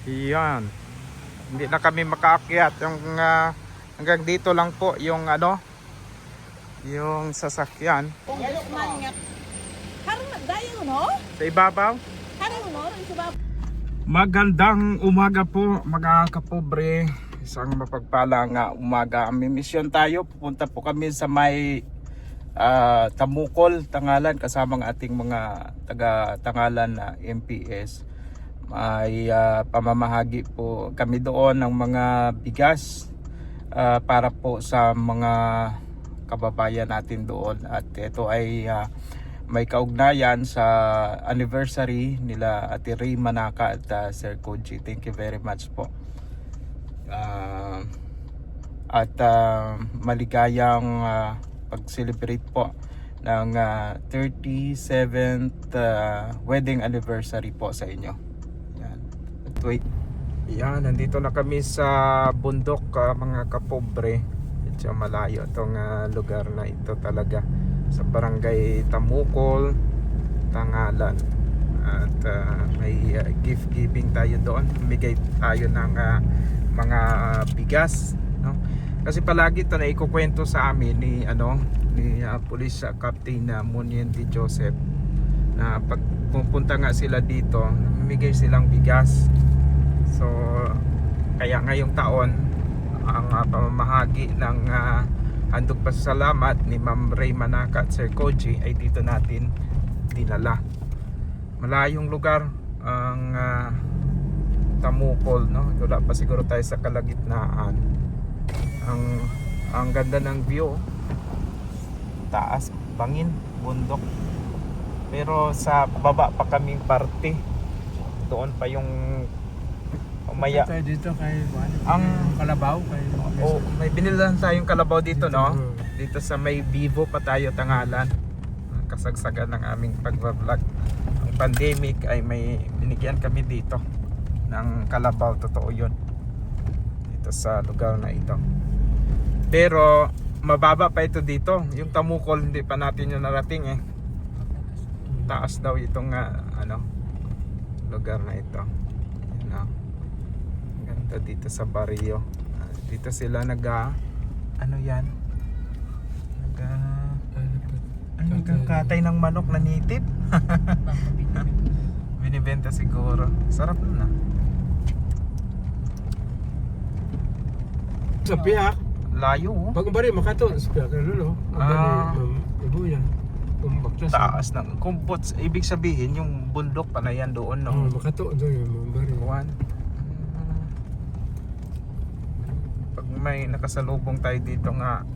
Iyan. Hindi na kami makaakyat. Hanggang dito lang po yung yung sasakyan. Sa ibabaw? Magandang umaga po mga kapobre. Isang mapagpalang umaga. May misyon tayo. Pupunta po kami sa may Tamukol, Tangalan, kasama ng ating mga taga Tangalan na MPS. May pamamahagi po kami doon ng mga bigas para po sa mga kababayan natin doon. At ito ay may kaugnayan sa anniversary nila Ate Ray Manaka at Sir Koji. Thank you very much po. At maligayang pag-celebrate po ng 37th wedding anniversary po sa inyo. Yan. At wait. Yan, nandito na kami sa bundok mga kapobre. Medyo malayo itong lugar na ito talaga. Sa barangay Tamukol, Tangalan. At may gift giving tayo doon. Bigay tayo ng mga bigas, no? Kasi palagi ito na ikukwento sa amin ni Police Captain Muniente Joseph na pag pupunta nga sila dito, namimigay silang bigas. So kaya ngayong taon ang pamamahagi ng handog pasasalamat ni Ma'am Ray Manaka at Sir Koji ay dito natin dinala. Malayong lugar ang Tamukol, no? Wala pa siguro tayo sa kalagitnaan. Ang ganda ng view. Taas, bangin, bundok. Pero sa baba pa kaming parte. Doon pa yung umaya. Tayo dito kay Ang Kalabaw kay may binilan tayong kalabaw dito, no? Dito sa may Vivo pa tayo Tangalan. Kasagsagan ng aming pagbablog. Ang pandemic ay may binigyan kami dito ng kalabaw, totoo yun, dito sa lugar na ito. Pero mababa pa ito dito. Yung Tamukol hindi pa natin yung narating eh. Taas daw itong lugar na ito. Ganda dito sa baryo. Dito sila nagkakatay ng manok na native. Binibenta siguro. Sarap na. sa piyak. Layo, oh. Pag bari makato sa piyak lolo. Ibu yan. Kumbaktas. Taas ng kumpots. Ibig sabihin yung bundok pa na yan doon, no? Makato do yung bari. Kuwan. Pag may nakasalubong tayo dito nga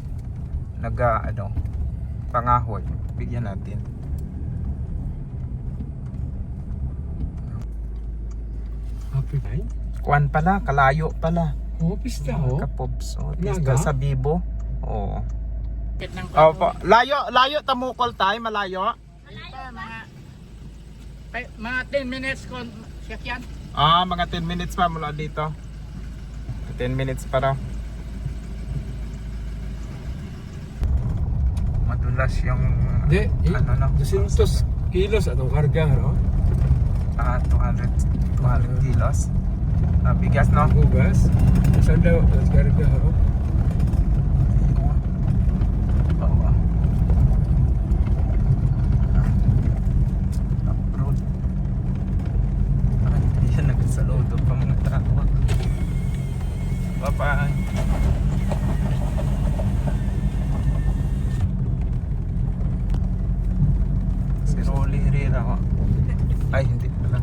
pangahoy, bigyan natin. Happy time. Kuwan pala, kalayo pala. Pista ho. Kapobs. Pista Naga? sa Bibo. Oo. Opo. Layo Tamukol tayo, malayo. Mga 10 minutes kon sakyan. Mga 10 minutes pa mula dito. 10 minutes pa raw. Madulas yung 200 kilos atong karga no. 200 kilos. Bigas, no? Bugas. Sanda karga ho. Road. Hindi siya nagsaludo pa mga truck. Bye-bye. Si Rolly Herrera, oh. Ay, hindi pala.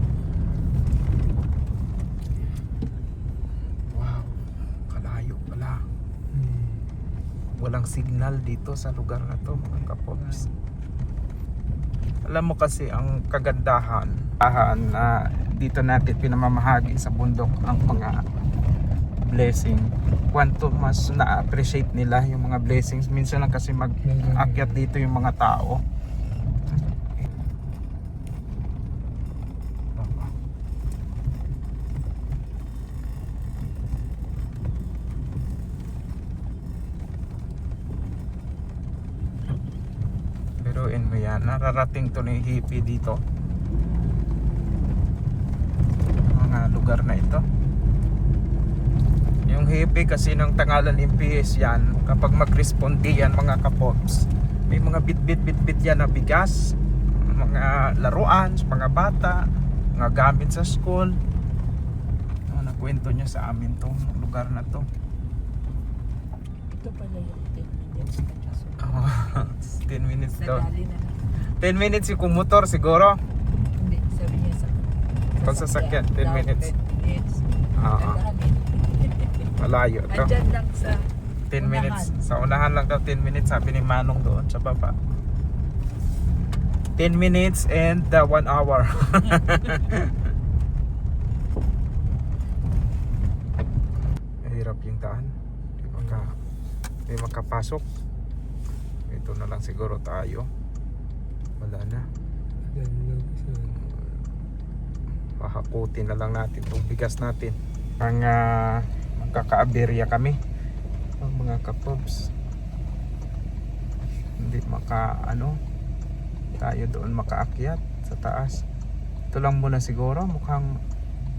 Wow, kalayo pala. Walang signal dito sa lugar na to, mga kapops. Alam mo kasi ang kagandahan na dito natin pinamamahagi sa bundok ang mga blessing. Kwanto mas na-appreciate nila yung mga blessings. Minsan lang kasi mag-akyat dito yung mga tao. Biruin mo yan, nararating to ni hippie dito, mga lugar na ito. Yung hepe kasi ng Tangalan MPS yan, kapag mag-responde yan mga kapops, may mga bit yan na bigas, mga laruan sa mga bata, mga gamit sa school. Nakwento niya sa amin tong lugar na to. Ito pala yung 10 minutes na kaso. 10 minutes daw. Nadali na lang. 10 minutes yung motor siguro. Hindi, sabi niya sa Kung sasakyan, 10 minutes. 10 minutes. Oo. Nadali. Malayo to. Andyan lang sa 10 minutes. unahan. Sa unahan lang daw 10 minutes, sabi ni Manong doon sa baba. 10 minutes and 1 hour. Hirap yung daan. Di makapasok. Ito na lang siguro tayo. Wala na. Yan lang sa... Pahakutin na lang natin itong bigas natin. Magkaka-aberya kami. Ang mga kapobs. Hindi tayo doon makaakyat sa taas. Ito lang muna siguro. Mukhang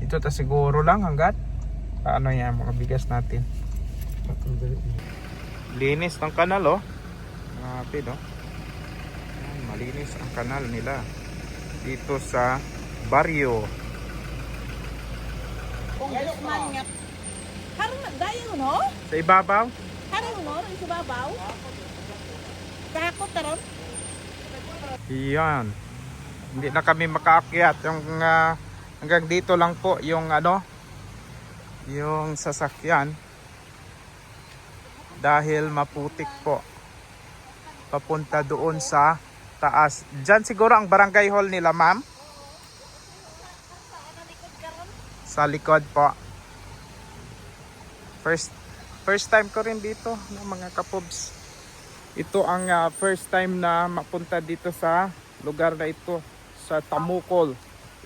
ito ta siguro lang hanggat paano yan mga bigas natin. Linis ng kanal oh. Grabe no. Ayan, malinis ang kanal nila dito sa baryo. Kung gusto man nga. Harang dayo no? Sa ibabaw? Harang no? Rin sa babaw? Kakot taron? Iyan. Hindi na kami makaakyat. Yung hanggang dito lang po yung yung sasakyan. Dahil maputik po. Papunta doon sa taas. Diyan siguro ang barangay hall nila, ma'am. Sa likod po. First time ko rin dito mga kapobs. Ito ang first time na mapunta dito sa lugar na ito, sa Tamukol.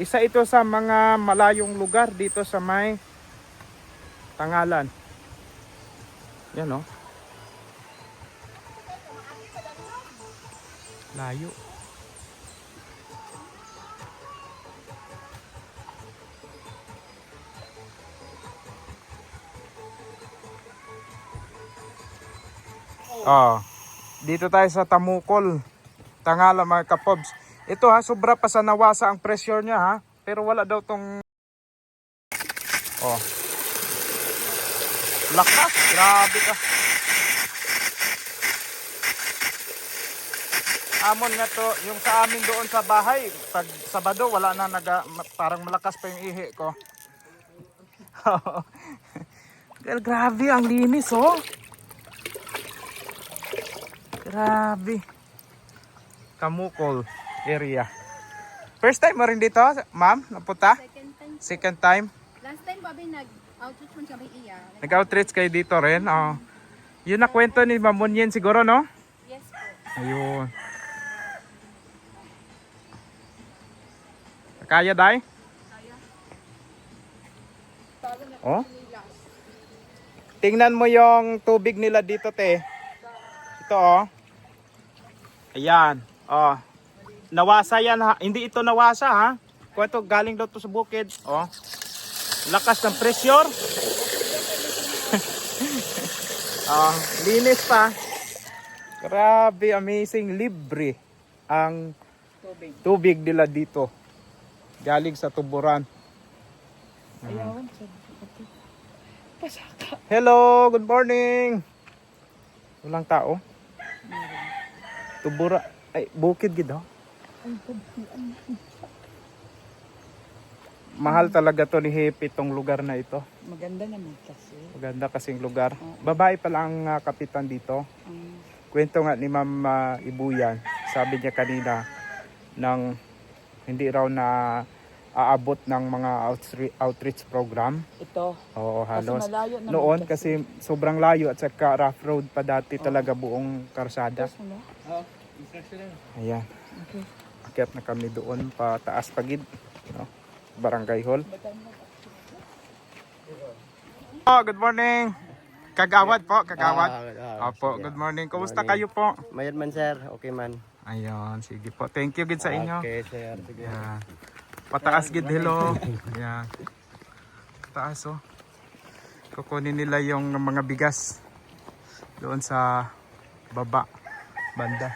Isa ito sa mga malayong lugar dito sa may Tangalan. Yan oh. Layo. Dito tayo sa Tamukol, Tangalan mga kapobs. Ito ha, sobra pa sa nawasa ang pressure niya ha. Pero wala daw tong lakas, grabe ka. Amon nga to, yung sa amin doon sa bahay, pag Sabado wala na parang malakas pa yung ihi ko. Grabe, ang linis oh. Grabe. Tamukol area. First time mo rin dito, ma'am? Napunta? Second time. Second time? Last time babi nag-outreach mo kami iya. Nag-outreach kayo dito rin? Oh. Yun na kwento ni Ma'am Munyen siguro, no? Yes po. Ayun. Kaya, Day? Oh? Tingnan mo yung tubig nila dito, te. Ito, oh. Ayan. Oh. Nawasa yan, ha? Hindi ito nawasa, ha? Kwento, galing daw to sa bukid. Oh. Lakas ng pressure. Oh, linis pa. Grabe, amazing. Libre ang tubig nila dito. Galing sa tuburan. Ayawan sa pasaka. Hello, good morning. Walang tao. Tubura. Ay, bukid gid oh. Mahal talaga to ni Hepe itong lugar na ito. Maganda naman kasi. Maganda kasing lugar. Babae pala ang kapitan dito. Kwento nga ni Ma'am Ibuyan. Sabi niya kanina ng hindi raw na aabot ng mga outreach program. Ito. Oo, halos. Kasi malayo naman Noon kasi sobrang layo at saka rough road pa dati talaga buong karsada. Ayan. Okay. Akyat na kami doon pa taas pagid. No? Barangay Hall. Oh, good morning. Kagawad po, kagawad. Opo, good morning. Kumusta kayo po? Mayad man sir, okay man. Ayun, sige po. Thank you gid sa inyo. Okay sir, sige. Ayan. Pataas gid hello. Ayan. taas oh. Kukunin nila yung mga bigas doon sa baba banda.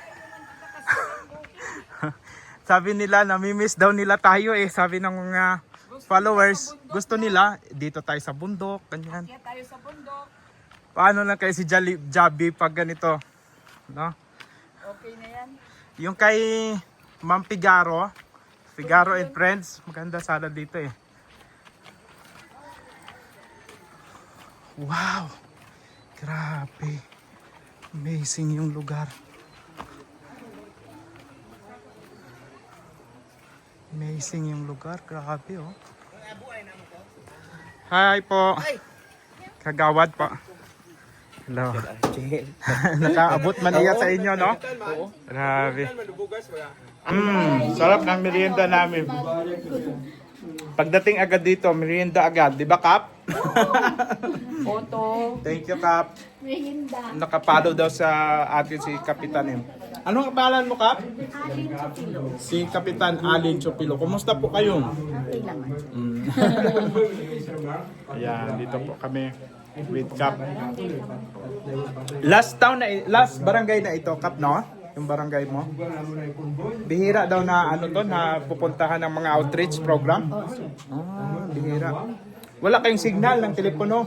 Sabi nila namimiss daw nila tayo eh. Sabi ng mga followers, gusto nila dito tayo sa bundok, ganyan. Kaya tayo sa bundok. Paano lang kayo si Javi pag ganito, no? Okay na yan. Yung kay Ma'am Figaro and Friends, maganda sana dito eh. Wow! Grabe. Amazing yung lugar. Amazing yung lugar. Grabe oh. Hi po. Kagawad po. Hello. Nakaabot man iya sa inyo, no? Grabe. Sarap ng merienda namin. Pagdating agad dito, merienda agad. Di ba, Kap? Photo. Thank you, Kap. Merienda. Nakapalo daw sa atin si Kapitan M. Ano ang pangalan mo, Kap? Alin Chupilo. Si Kapitan Alin Chupilo. Kumusta po kayo? Okay lang. Ayan, dito po kami with Kap. Last barangay na ito, Kap, no? Yung barangay mo. Bihira daw na ano to, na pupuntahan ng mga outreach program. Bihira. Wala kayong signal ng telepono.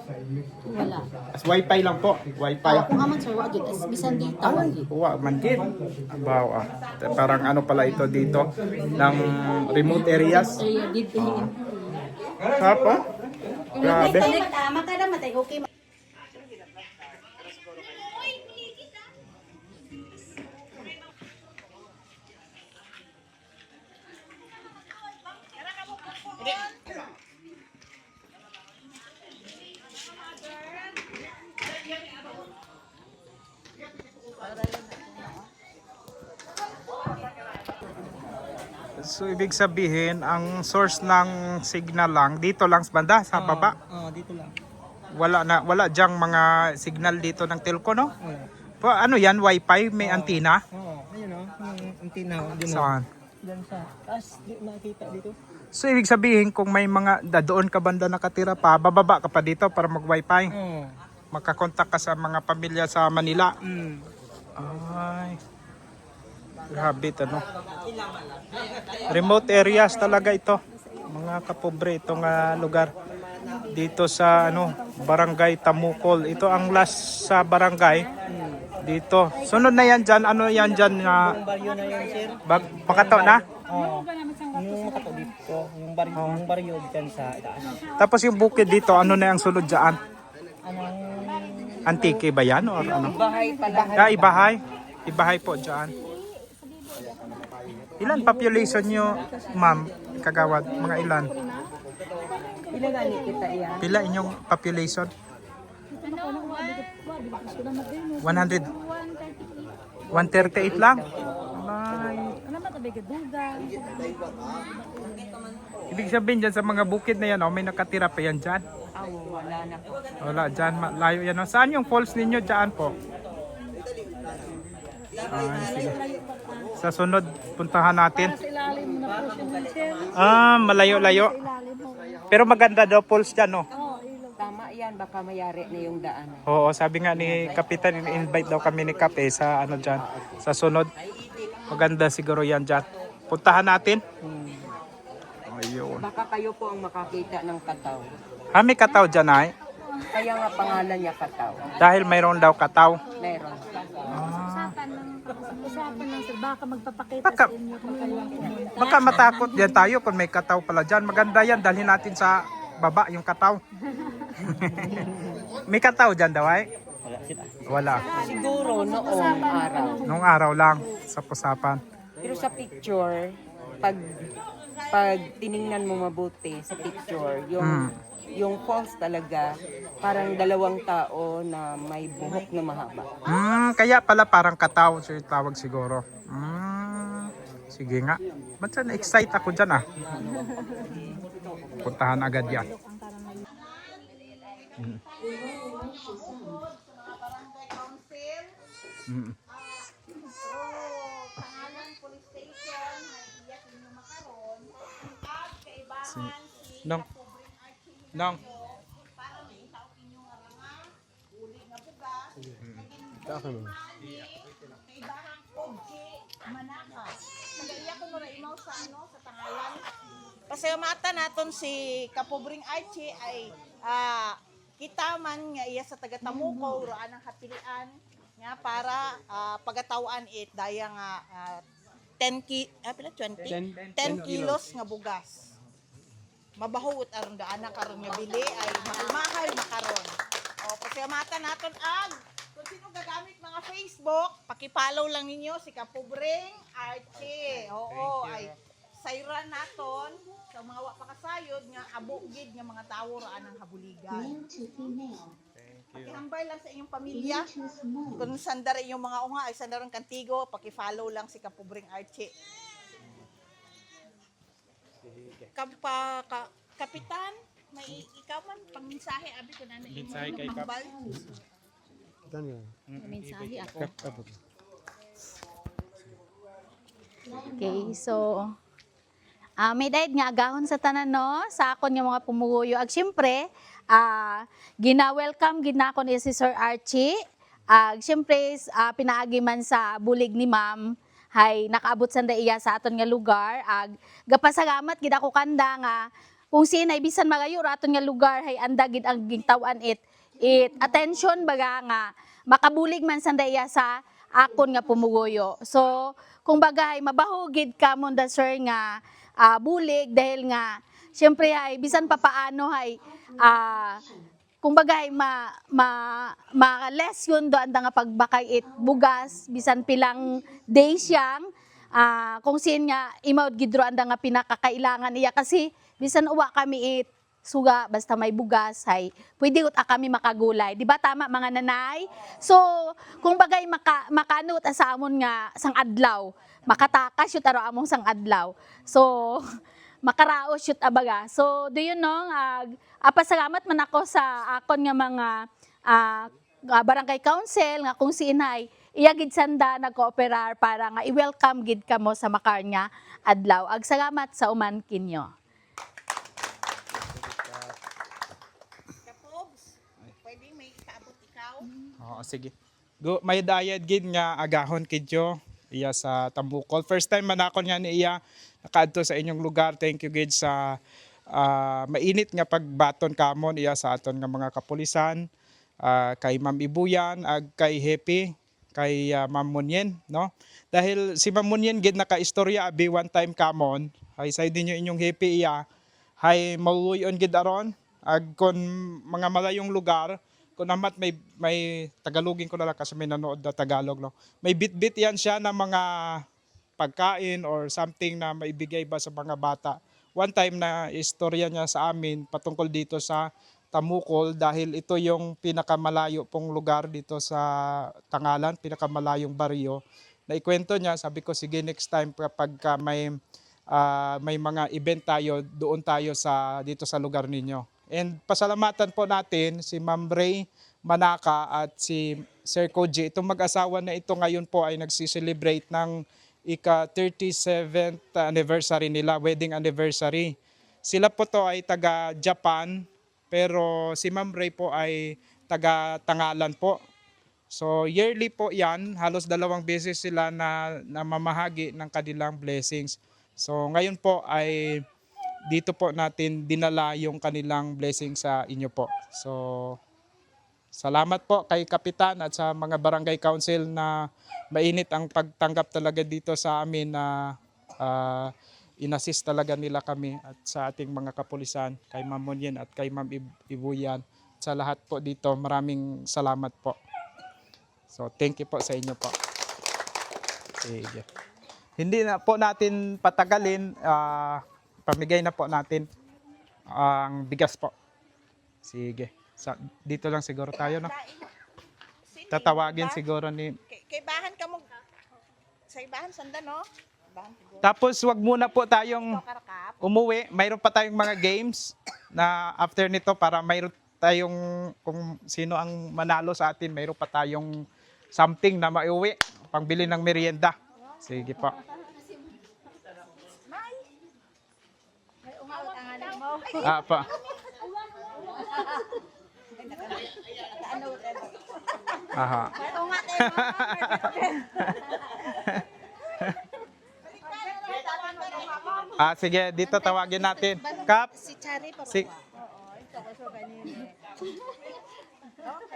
Wala. As wifi lang po. Wifi. Kung aman sir, wagit. As bisan dito, wagit. Uwa, manggit. Abaw, parang ano pala ito dito ng remote areas. Area dito. Hapa? Grabe. Tama ka na matay. Okay. So ibig sabihin, ang source ng signal lang dito lang sa banda sa baba. Dito lang. Wala diyang mga signal dito ng telco, no? Ano yan, wifi, may antenna? Ayun yung antenna. Saan? Diyan sa taas, di makita dito. So ibig sabihin, kung may mga doon ka banda nakatira pa, bababa ka pa dito para mag-wifi. Makakontak ka sa mga pamilya sa Manila. Ay. Grabe ano. Remote areas talaga ito. Mga kapobre itong lugar. Dito sa Barangay Tamukol. Ito ang last sa barangay. Dito. Sunod na yan dyan. Ano yan dyan na? Yung baryo na yun, sir. Pakato na? Yung makato dito. Yung baryo dyan sa itaas. Tapos yung bukid dito, ano na yung sunod dyan? Antike ba yan? Or ano? Bahay pala. Ibahay. Ibahay po dyan. Ilan population nyo, ma'am, kagawad? Mga ilan? Pila gani kita yan? Pila inyong population? 100? 138 lang? Ay. Ibig sabihin dyan sa mga bukid na yan, may nakatira pa yan dyan? Wala na po. Wala, dyan, layo yan. Saan yung falls ninyo dyan po? Sige. Sa sunod, puntahan natin. Malayo-layo. Pero maganda daw falls dyan, no? Tama yan, baka mayari na yung daan. Oo, sabi nga ni Kapitan, invite daw kami ni Kape sa dyan. Sa sunod. Maganda siguro yan dyan. Puntahan natin. Ayun. Baka kayo po ang makakita ng kataw. May kataw dyan ay? Kaya nga pangalan niya kataw. Dahil mayroon daw kataw. Meron. Usapan lang sir, baka magpapakita Baka- sa inyo kung kailan pumunta. Baka matakot yan tayo kung may kataw pala dyan. Maganda yan, dalhin natin sa baba yung kataw. May kataw dyan daw ay? Wala. Siguro noong araw. Nung araw lang sa pusapan. Pero sa picture, pag tiningnan mo mabuti sa picture, yung falls talaga, parang dalawang tao na may buhok na mahaba. Kaya pala parang kataw siya yung tawag siguro. Sige nga. Ba't siya na-excite ako dyan ah? Puntahan agad yan. Nong. Kaibahan ko, Manaka. Nagaiya ko mo imaw sa sa tangalan. Pasalamatan naton si Kapobring Archie ay kita man nga iya sa taga Tamuco raan ang kapilian nga para pagatawaan it daya nga 10 kilos nga bugas. Mabahot aron daan karon nga bili ay mahal makaron. O pasalamatan naton kung sino gagamit mga Facebook, paki-follow lang ninyo si Kapobring Archie. Oo, ay sayran naton sa mga wa pa kasayod nga abugid nga mga tawo raan ang habuligan. Pakihambay lang sa inyong pamilya. Kung sandara yung mga unga ay sandaron kantigo, paki-follow lang si Kapobring Archie. Kapitan, may ikaw man pangmensahe abi ko na Mensahe kay Kap. Mensahe ako. Okay, so may dahil nga agahon sa tanan no, sa akon nga mga pumuguyo. Ag syempre, gina-welcome gina ko ni si Sir Archie. Ag syempre, pinaagi man sa bulig ni Ma'am, hay nakaabot sanda iya sa aton nga lugar. Ag gapasalamat gid ako kanda nga kung sinay bisan magayo ra aton nga lugar hay anda gid ang gingtawan it attention baga nga makabulig man sanda iya sa akon nga pumuguyo. So kung bagay mabahugid ka mo da sir nga bulig dahil nga syempre ay bisan pa paano ay kung bagay less yun do anda nga pagbakay it bugas bisan pilang days siyang kung sin nga imawd gidro anda nga pinakakailangan iya kasi bisan uwa kami it suga basta may bugas hay pwede ut kami makagulay di ba tama mga nanay so kung bagay makanut sa amon nga sang adlaw makatakas yut aro among sang adlaw so makaraos yut abaga so do you know pasalamat man ako sa akon nga mga barangay council nga kung sinay iya gid sanda nagkooperar para nga i-welcome gid kamo sa makar nga adlaw ag salamat sa uman kinyo. pwede may kaabot ikaw. Oo, sige. May dayad gid nga agahon kidyo iya sa Tambukol. First time man ako nga ni iya nakaadto sa inyong lugar. Thank you gid sa mainit nga pagbaton kamon iya sa aton nga mga kapulisan. Kay Ma'am Ibuyan ag kay Happy, kay Ma'am Munyen, no? Dahil si Ma'am Munyen gid naka-istorya abi one time kamon. Hay say dinyo inyong Happy iya. Hay maluyon gid aron ag kon mga malayong lugar kung amat may Tagalogin ko na lang kasi may nanood na Tagalog no. May bit-bit yan siya ng mga pagkain or something na maibigay ba sa mga bata. One time na istorya niya sa amin patungkol dito sa Tamukol dahil ito yung pinakamalayo pong lugar dito sa Tangalan, pinakamalayong baryo. Naikwento niya, sabi ko sige next time kapag may mga event tayo, doon tayo dito sa lugar ninyo. And pasalamatan po natin si Ma'am Ray Manaka at si Sir Koji. Itong mag-asawa na ito ngayon po ay nagsiselebrate ng ika-37th anniversary nila, wedding anniversary. Sila po to ay taga Japan, pero si Ma'am Ray po ay taga Tangalan po. So yearly po yan, halos 2 beses sila na mamahagi ng kanilang blessings. So ngayon po ay dito po natin dinala yung kanilang blessing sa inyo po. So, salamat po kay Kapitan at sa mga barangay council na mainit ang pagtanggap talaga dito sa amin na inassist talaga nila kami at sa ating mga kapulisan, kay Ma'am Munyen at kay Ma'am Ibuyan. Sa lahat po dito, maraming salamat po. So, thank you po sa inyo po. Sige. Hindi na po natin patagalin, pamigay na po natin ang bigas po. Sige. Dito lang siguro tayo, no? Tatawagin siguro ni... Kay bahan ka mo. Sa ibahan sanda, no? Bahan siguro. Tapos wag muna po tayong umuwi. Mayroon pa tayong mga games na after nito para mayroon tayong, kung sino ang manalo sa atin, mayroon pa tayong something na maiuwi. Pangbili ng merienda. Sige po. Pa. Aha. Sige, dito tawagin natin. Kap. Si Chari pa. Si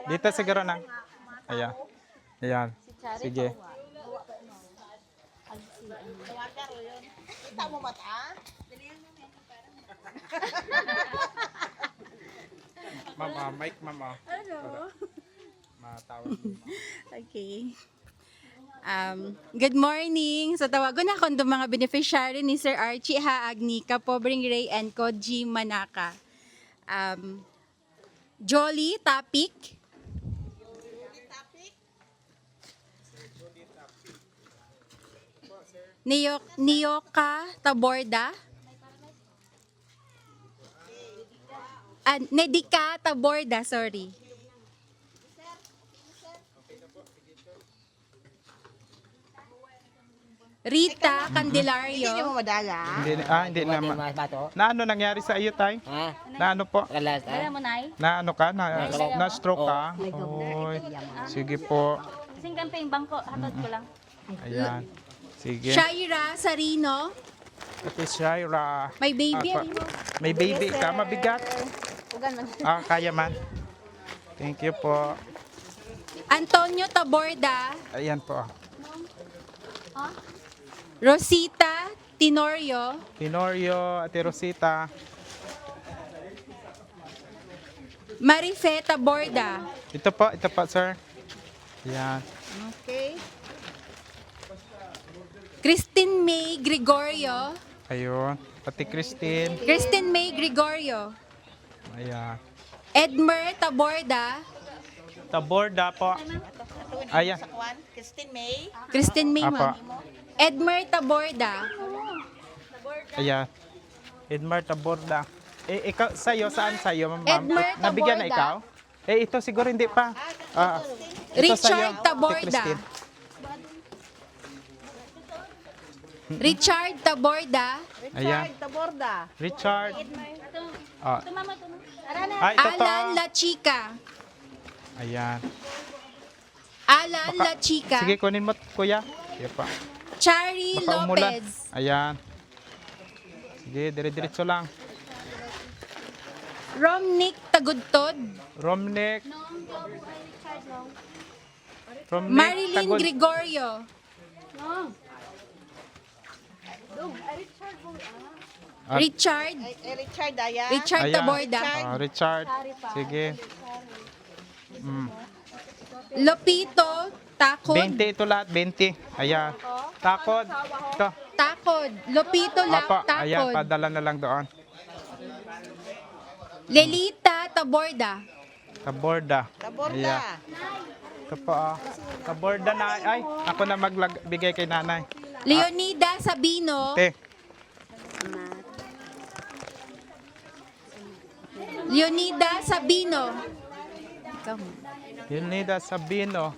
Dito siguro na. Ayan. Ayan. Sige. Kita mo mata? Mama, mic mama. Hello. Matawag. Okay. Good morning. So tawagon na akong mga beneficiary ni Sir Archie Haag ni Kapobring Ray and Koji Manaka. Jolly Tapik. Niyoka Taborda. Nedika Taborda, sorry. Rita Candelario. Hindi mo madala. Hindi naman. Na ano nangyari sa iyo, tay? Ha? Na ano po? Kalas, ha? mo, Nay? Na ano ka? Na stroke ka? Oy. Sige po. Kasing ganito yung bangko, hatod ko lang. Ayan. Sige. Shaira Sarino. Ate Shaira. May baby. May baby ka, mabigat. Kaya man. Thank you po. Antonio Taborda. Ayan po. Rosita Tenorio. Tenorio, Ate Rosita. Marife Taborda. Ito po, sir. Ayan. Okay. Christine May Gregorio. Ayun. Pati Christine. Christine May Gregorio. Ayan. Edmer Taborda. Taborda po. Ayan. Sa kwan, Christine May. Christine May, Apo. ma'am. Edmer Taborda. Ayan. Edmar Taborda. Ikaw, saan sa'yo, ma'am? Edmer Nabigyan na Taborda. ikaw? Ito siguro hindi pa. Ito Richard sa'yo, Taborda. Ate Christine. Richard Taborda. Ayan. Taborda. Richard. Ah. Mama, ito. Ay, ito to. Alan La Chica. Ayan. Alan La Chica. Sige, kunin mo, kuya. Sige pa. Chari Baka umulan. Lopez. Ayan. Sige, dire-diretso lang. Romnick Tagudtod. Romnick. Romnick. Marilyn Tagod. Gregorio. Richard. Richard Aya. Richard Ayan. Taborda. Richard. Sige. Lopito Takod. 20 ito lahat, 20. Ayan. Takod. Ito. Takod. Lopito Apa, ayan, Takod. padala na lang doon. Lelita Taborda. Taborda. Taborda. Ayan. Ito po, Taborda na. Ay, ako na magbigay kay nanay. Leonida Sabino. Te. Leonida Sabino. Yunida Sabino.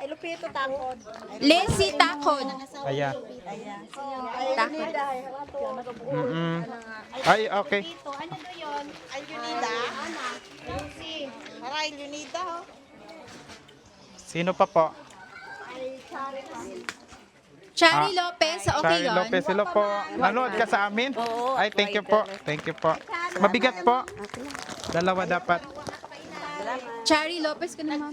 Lupito Takod. Lesi Takod. Ayan. Takod. Ay, okay. Ay, Junida. Maray, Junida. Oh. Sino pa po? Chari Lopez. Okay Charlie yun. Lopez, hello po. Nanood ka sa amin? Ay, thank you po. Thank you po. Mabigat po. Dalawa dapat. Chari Lopez ka naman.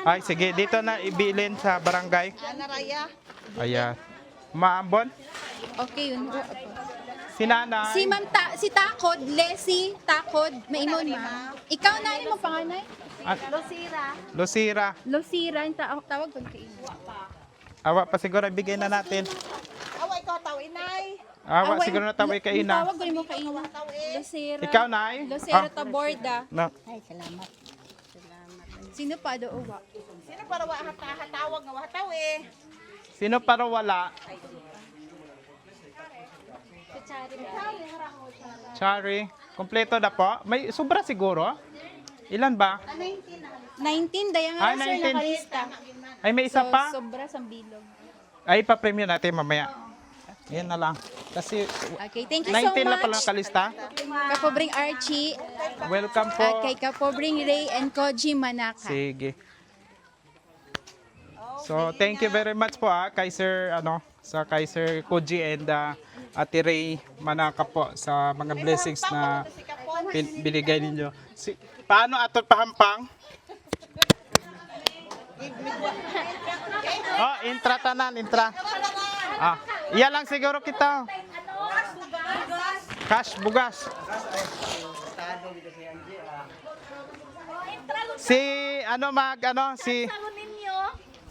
Ay, sige. Dito na ibilin sa barangay. Ana Raya. Ayan. Maambon? Okay yun. Si nanay. Si Takod, Lesi Takod, may imon ma. Ikaw na mo panganay? Lucira. Losira, yung tawag ko kay imo. Awa pa siguro ibigay na natin. Awa, ikaw tao, inay. Awa siguro na tawag kay ina. Tawag ko mo kay imo. Losira. Ikaw nay? Losira Taborda. Na. Sino pa do uwa? Sino para hatawag nga wahataw eh. Sino para wala? Chari. Kompleto na po. May sobra siguro. Ilan ba? 19 dayang Ah, sir 19. nakalista. Ay, may isa pa? Sobra sa bilog. Ay, pa-premium natin mamaya. Yan na lang. Kasi Okay, thank you so 19 na much. pala nakalista. Kapobring Archie. Welcome po. At kay Kapobring Ray and Koji Manaka. Sige. So, thank you very much po kay Sir kay Sir Koji and Ate Ray Manaka po sa mga blessings na binigay ninyo. Paano ato pahampang? Oh, intra tanan, intra. Iya lang siguro kita. Cash bugas.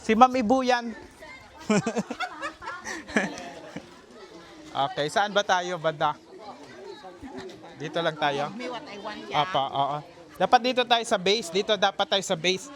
Si Ma'am Ibuyan. Okay, saan ba tayo, banda? Dito lang tayo. Me what I want Apa, oo. Dapat dito tayo sa base. Dito dapat tayo sa base.